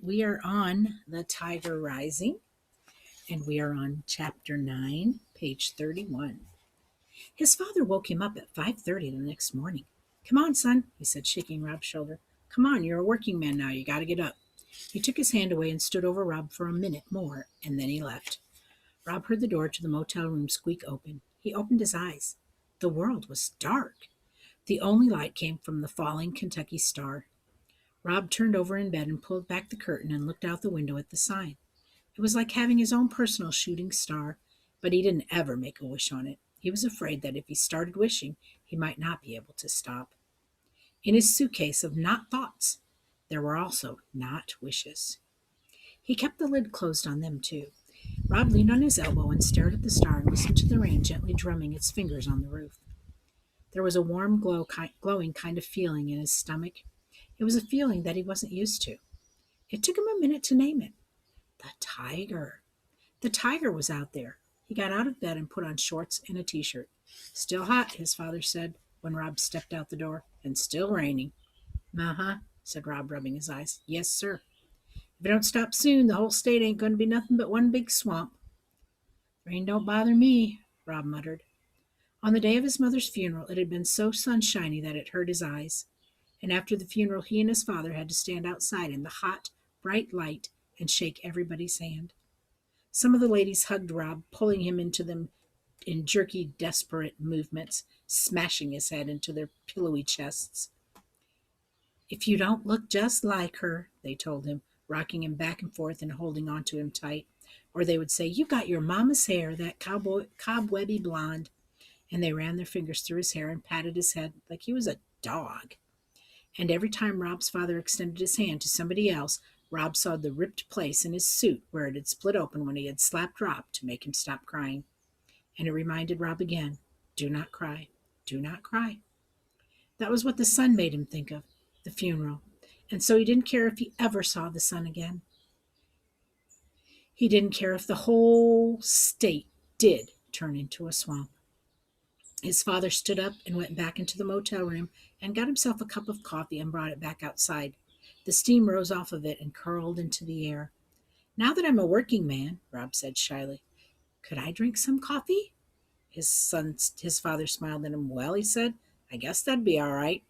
we are on The Tiger Rising, and we are on chapter 9, page 31. His father woke him up at 5:30 the next morning. "Come on, son," he said, shaking Rob's shoulder. "Come on, you're a working man now. You got to get up." He took his hand away and stood over Rob for a minute more, and then he left. Rob heard the door to the motel room squeak open. He opened his eyes. The world was dark. The only light came from the falling Kentucky star. Rob turned over in bed and pulled back the curtain and looked out the window at the sign. It was like having his own personal shooting star, but he didn't ever make a wish on it. He was afraid that if he started wishing, he might not be able to stop. In his suitcase of not thoughts, there were also not wishes. He kept the lid closed on them, too. Rob leaned on his elbow and stared at the star and listened to the rain gently drumming its fingers on the roof. There was a warm, glowing kind of feeling in his stomach. It was a feeling that he wasn't used to. It took him a minute to name it. The tiger. The tiger was out there. He got out of bed and put on shorts and a t-shirt. "Still hot," his father said when Rob stepped out the door, "and still raining." "Uh-huh," said Rob, rubbing his eyes. "Yes, sir. If it don't stop soon, the whole state ain't going to be nothing but one big swamp." "Rain don't bother me," Rob muttered. On the day of his mother's funeral, it had been so sunshiny that it hurt his eyes. And after the funeral, he and his father had to stand outside in the hot, bright light and shake everybody's hand. Some of the ladies hugged Rob, pulling him into them in jerky, desperate movements, smashing his head into their pillowy chests. "If you don't look just like her," they told him, rocking him back and forth and holding on to him tight. Or they would say, "You got your mama's hair, that cobwebby blonde." And they ran their fingers through his hair and patted his head like he was a dog. And every time Rob's father extended his hand to somebody else, Rob saw the ripped place in his suit where it had split open when he had slapped Rob to make him stop crying. And it reminded Rob again, do not cry, do not cry. That was what the sun made him think of, the funeral. And so he didn't care if he ever saw the sun again. He didn't care if the whole state did turn into a swamp. His father stood up and went back into the motel room and got himself a cup of coffee and brought it back outside. The steam rose off of it and curled into the air. "Now that I'm a working man," Rob said shyly, "could I drink some coffee?" His father smiled at him. "Well," he said, "I guess that'd be all right."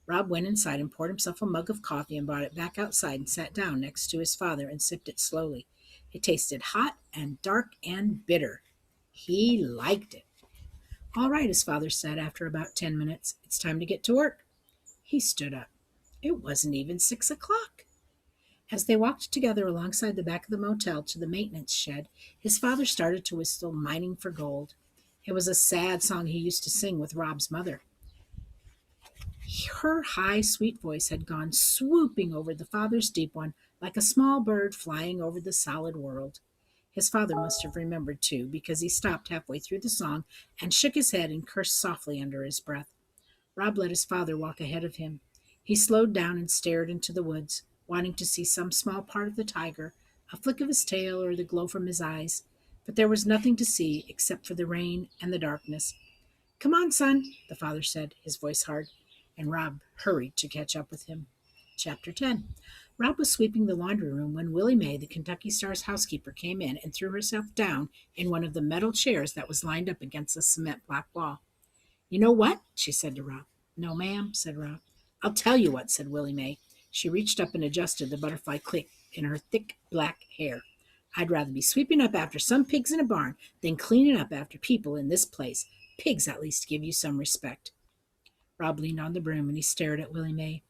Rob went inside and poured himself a mug of coffee and brought it back outside and sat down next to his father and sipped it slowly. It tasted hot and dark and bitter. He liked it. "All right," his father said after about 10 minutes. "It's time to get to work." He stood up. It wasn't even 6 o'clock. As they walked together alongside the back of the motel to the maintenance shed, his father started to whistle Mining for Gold. It was a sad song he used to sing with Rob's mother. Her high, sweet voice had gone swooping over the father's deep one like a small bird flying over the solid world. His father must have remembered, too, because he stopped halfway through the song and shook his head and cursed softly under his breath. Rob let his father walk ahead of him. He slowed down and stared into the woods, wanting to see some small part of the tiger, a flick of his tail or the glow from his eyes. But there was nothing to see except for the rain and the darkness. "Come on, son," the father said, his voice hard, and Rob hurried to catch up with him. Chapter 10. Rob was sweeping the laundry room when Willie Mae, the Kentucky Star's housekeeper, came in and threw herself down in one of the metal chairs that was lined up against the cement block wall. "You know what?" she said to Rob. "No, ma'am," said Rob. "I'll tell you what," said Willie Mae. She reached up and adjusted the butterfly clip in her thick black hair. "I'd rather be sweeping up after some pigs in a barn than cleaning up after people in this place. Pigs at least give you some respect." Rob leaned on the broom and he stared at Willie Mae.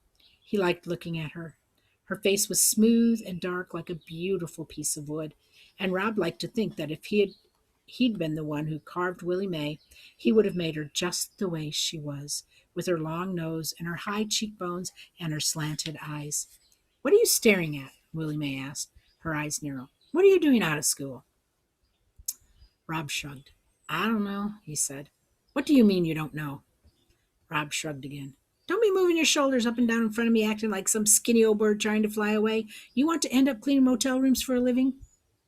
He liked looking at her. Her face was smooth and dark like a beautiful piece of wood, and Rob liked to think that if he'd been the one who carved Willie Mae, he would have made her just the way she was, with her long nose and her high cheekbones and her slanted eyes. "What are you staring at?" Willie Mae asked, her eyes narrow. "What are you doing out of school?" Rob shrugged. "I don't know," he said. "What do you mean you don't know?" Rob shrugged again. "Don't be moving your shoulders up and down in front of me acting like some skinny old bird trying to fly away. You want to end up cleaning motel rooms for a living?"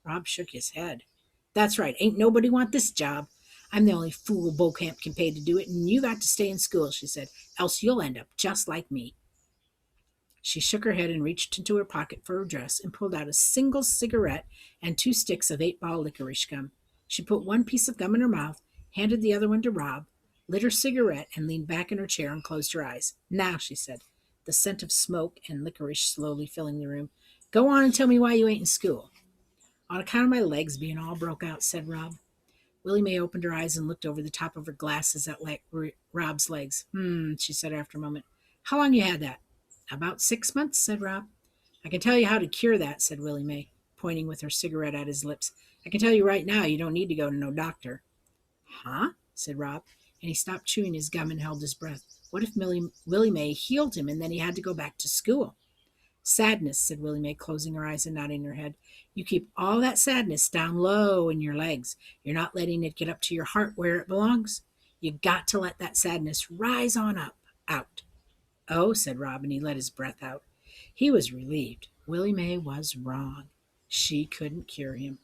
Rob shook his head. "That's right. Ain't nobody want this job. I'm the only fool Beaucamp can pay to do it, and you got to stay in school," she said, "else you'll end up just like me." She shook her head and reached into her pocket for her dress and pulled out a single cigarette and 2 sticks of 8-ball licorice gum. She put one piece of gum in her mouth, handed the other one to Rob, lit her cigarette, and leaned back in her chair and closed her eyes. Now, she said, the scent of smoke and licorice slowly filling the room, go on and tell me why you ain't in school. On account of my legs being all broke out, said Rob. Willie Mae opened her eyes and looked over the top of her glasses at Rob's legs. She said after a moment. How long you had that? About 6 months, said Rob. I can tell you how to cure that, said Willie Mae, pointing with her cigarette at his lips. I can tell you right now you don't need to go to no doctor. Huh? Said Rob, and he stopped chewing his gum and held his breath. What if Willie Mae healed him and then he had to go back to school? Sadness, said Willie Mae, closing her eyes and nodding her head. You keep all that sadness down low in your legs. You're not letting it get up to your heart where it belongs. You got to let that sadness rise on up, out. Oh, said Rob, and he let his breath out. He was relieved. Willie Mae was wrong. She couldn't cure him.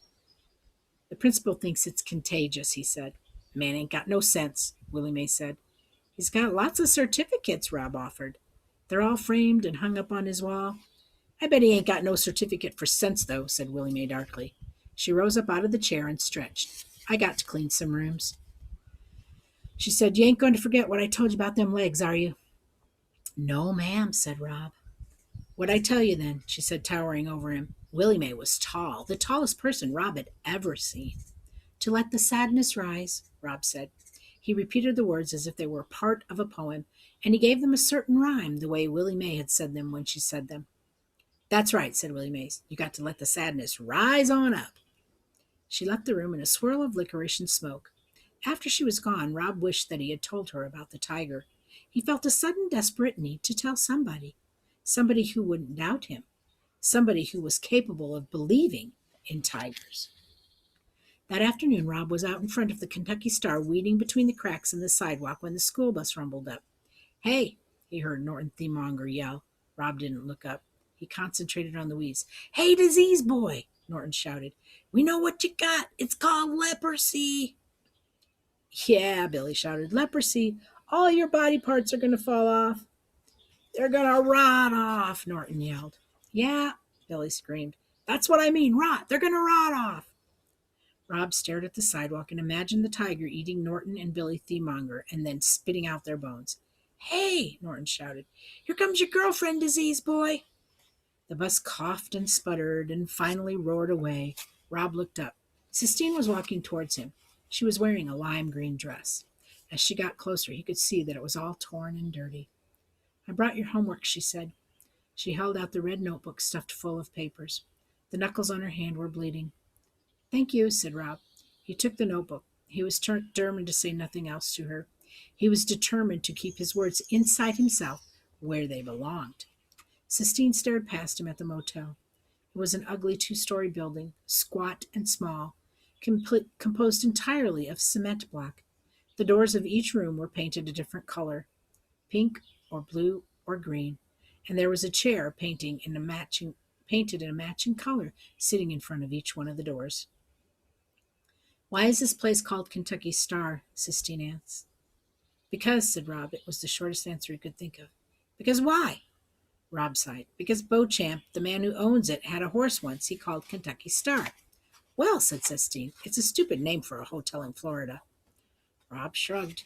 The principal thinks it's contagious, he said. Man ain't got no sense, Willie Mae said. He's got lots of certificates, Rob offered. They're all framed and hung up on his wall. I bet he ain't got no certificate for sense, though, said Willie Mae darkly. She rose up out of the chair and stretched. I got to clean some rooms. She said, You ain't going to forget what I told you about them legs, are you? No, ma'am, said Rob. What'd I tell you then? She said, towering over him. Willie Mae was tall, the tallest person Rob had ever seen. To let the sadness rise, Rob said. He repeated the words as if they were part of a poem, and he gave them a certain rhyme, the way Willie Mae had said them when she said them. That's right, said Willie Mae. You got to let the sadness rise on up. She left the room in a swirl of licorice and smoke. After she was gone, Rob wished that he had told her about the tiger. He felt a sudden desperate need to tell somebody who wouldn't doubt him, somebody who was capable of believing in tigers. That afternoon, Rob was out in front of the Kentucky Star, weeding between the cracks in the sidewalk when the school bus rumbled up. Hey, he heard Norton Themonger yell. Rob didn't look up. He concentrated on the weeds. Hey, disease boy, Norton shouted. We know what you got. It's called leprosy. Yeah, Billy shouted. Leprosy. All your body parts are going to fall off. They're going to rot off, Norton yelled. Yeah, Billy screamed. That's what I mean, rot. They're going to rot off. Rob stared at the sidewalk and imagined the tiger eating Norton and Billy Themonger and then spitting out their bones. Hey, Norton shouted. Here comes your girlfriend, disease boy. The bus coughed and sputtered and finally roared away. Rob looked up. Sistine was walking towards him. She was wearing a lime green dress. As she got closer, he could see that it was all torn and dirty. I brought your homework, she said. She held out the red notebook stuffed full of papers. The knuckles on her hand were bleeding. Thank you, said Rob. He took the notebook. He was determined to say nothing else to her. He was determined to keep his words inside himself where they belonged. Sistine stared past him at the motel. It was an ugly 2-story building, squat and small, composed entirely of cement block. The doors of each room were painted a different color, pink or blue or green, and there was a chair painted in a matching color sitting in front of each one of the doors. Why is this place called Kentucky Star? Sistine asked. Because, said Rob. It was the shortest answer he could think of. Because why? Rob sighed. Because Beauchamp, the man who owns it, had a horse once he called Kentucky Star. Well, said Sistine, it's a stupid name for a hotel in Florida. Rob shrugged.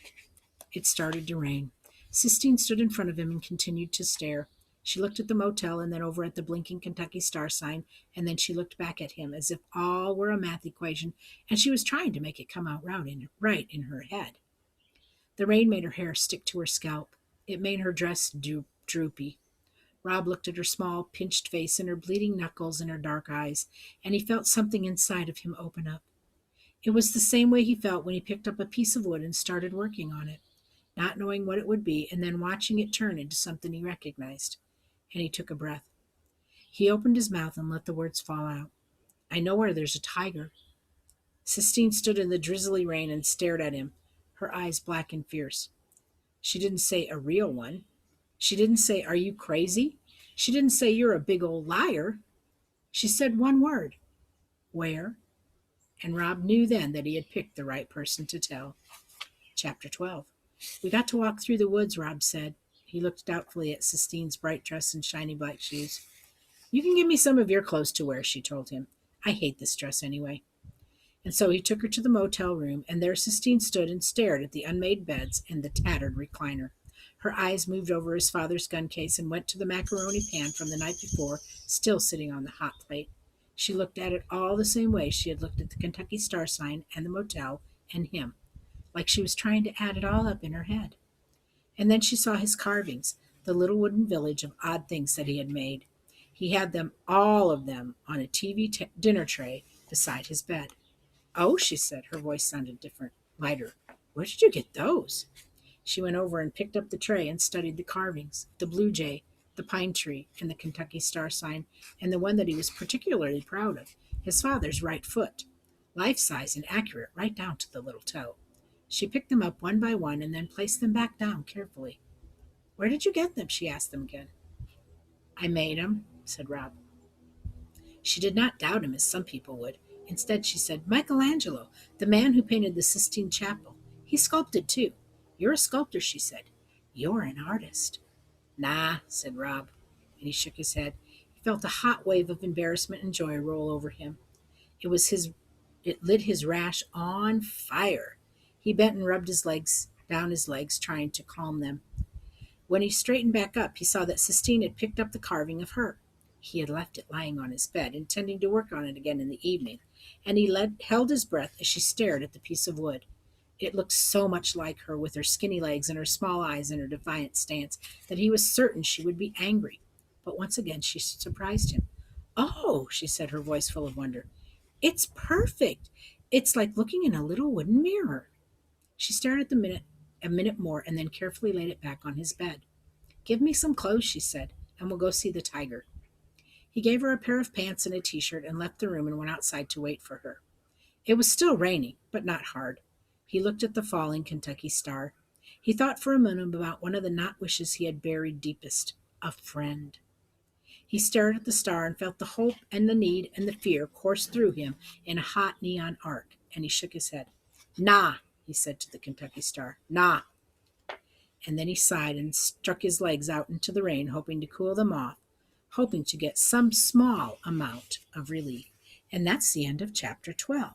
It started to rain. Sistine stood in front of him and continued to stare. She looked at the motel and then over at the blinking Kentucky Star sign, and then she looked back at him as if all were a math equation, and she was trying to make it come out right in her head. The rain made her hair stick to her scalp. It made her dress droopy. Rob looked at her small, pinched face and her bleeding knuckles and her dark eyes, and he felt something inside of him open up. It was the same way he felt when he picked up a piece of wood and started working on it, not knowing what it would be, and then watching it turn into something he recognized. And he took a breath. He opened his mouth and let the words fall out. I know where there's a tiger. Sistine stood in the drizzly rain and stared at him, her eyes black and fierce. She didn't say a real one. She didn't say, are you crazy? She didn't say, you're a big old liar. She said one word, where? And Rob knew then that he had picked the right person to tell. Chapter 12. We got to walk through the woods, Rob said. He looked doubtfully at Sistine's bright dress and shiny black shoes. You can give me some of your clothes to wear, she told him. I hate this dress anyway. And so he took her to the motel room, and there Sistine stood and stared at the unmade beds and the tattered recliner. Her eyes moved over his father's gun case and went to the macaroni pan from the night before, still sitting on the hot plate. She looked at it all the same way she had looked at the Kentucky Star sign and the motel and him, like she was trying to add it all up in her head. And then she saw his carvings, the little wooden village of odd things that he had made. He had them, all of them, on a dinner tray beside his bed. Oh, she said. Her voice sounded different, lighter. Where did you get those? She went over and picked up the tray and studied the carvings, the blue jay, the pine tree, and the Kentucky Star sign, and the one that he was particularly proud of, his father's right foot, life-size and accurate right down to the little toe. She picked them up one by one and then placed them back down carefully. Where did you get them? She asked them again. I made them, said Rob. She did not doubt him as some people would. Instead, she said, Michelangelo, the man who painted the Sistine Chapel. He sculpted too. You're a sculptor, she said. You're an artist. Nah, said Rob, and he shook his head. He felt a hot wave of embarrassment and joy roll over him. It lit his rash on fire. He bent and rubbed down his legs, trying to calm them. When he straightened back up, he saw that Sistine had picked up the carving of her. He had left it lying on his bed, intending to work on it again in the evening, and he held his breath as she stared at the piece of wood. It looked so much like her, with her skinny legs and her small eyes and her defiant stance, that he was certain she would be angry. But once again she surprised him. Oh, she said, her voice full of wonder. It's perfect. It's like looking in a little wooden mirror. She stared at a minute more, and then carefully laid it back on his bed. Give me some clothes, she said, and we'll go see the tiger. He gave her a pair of pants and a t-shirt and left the room and went outside to wait for her. It was still raining, but not hard. He looked at the falling Kentucky Star. He thought for a moment about one of the not wishes he had buried deepest, a friend. He stared at the star and felt the hope and the need and the fear course through him in a hot neon arc, and he shook his head. Nah, he said to the Kentucky Star. Nah. And then he sighed and struck his legs out into the rain, hoping to cool them off, hoping to get some small amount of relief. And that's the end of chapter 12.